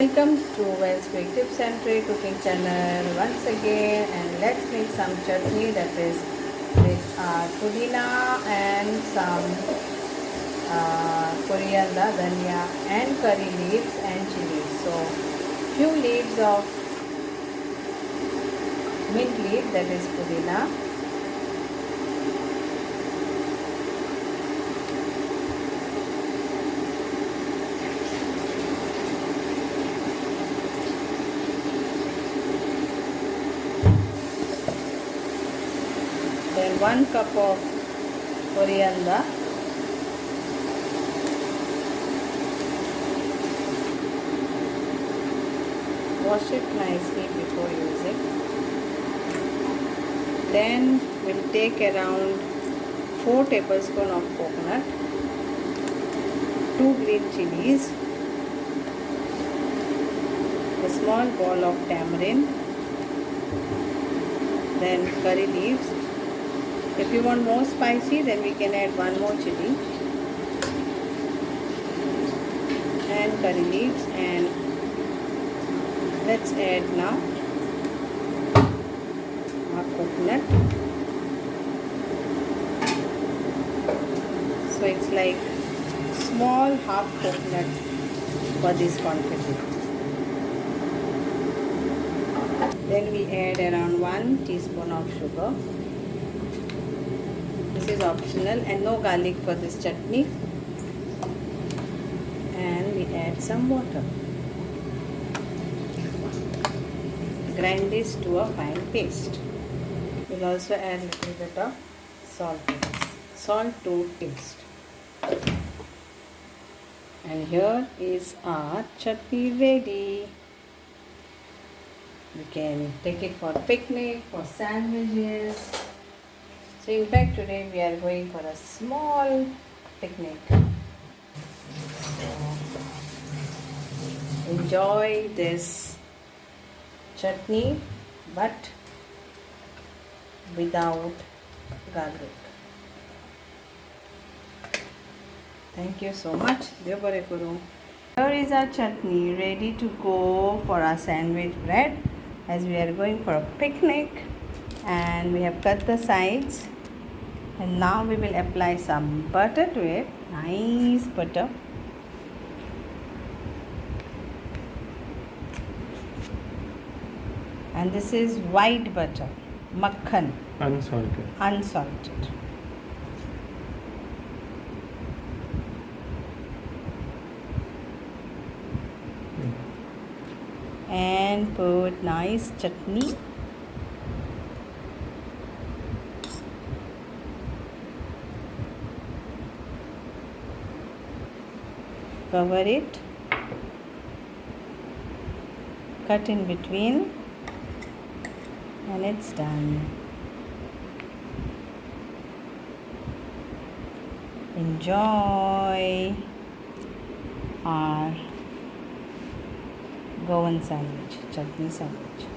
Welcome to Wells Quick Tips and Tricks cooking channel once again, and let's make some chutney, that is with pudina and some coriander, dhania and curry leaves and chilies. So few leaves of mint leaf, that is pudina, then 1 cup of coriander, wash it nicely before using. Then we'll take around 4 tablespoons of coconut, 2 green chilies, a small ball of tamarind, then curry leaves. If you want more spicy, then we can add 1 more chili and curry leaves. And let's add now our coconut. So it's like small half coconut for this quantity. Then we add around 1 teaspoon of sugar. This is optional and no garlic for this chutney. And we add some water. Grind this to a fine paste. We'll also add a little bit of salt. Salt to taste. And here is our chutney ready. You can take it for picnic, for sandwiches. So in fact today we are going for a small picnic. So enjoy this chutney but without garlic. Thank you so much. Here is our chutney ready to go for our sandwich bread, as we are going for a picnic. And we have cut the sides, and now we will apply some butter to it. Nice butter. And this is white butter, makhan, unsalted. And put nice chutney. Cover it, cut in between, and it's done. Enjoy our Goan sandwich, chutney sandwich.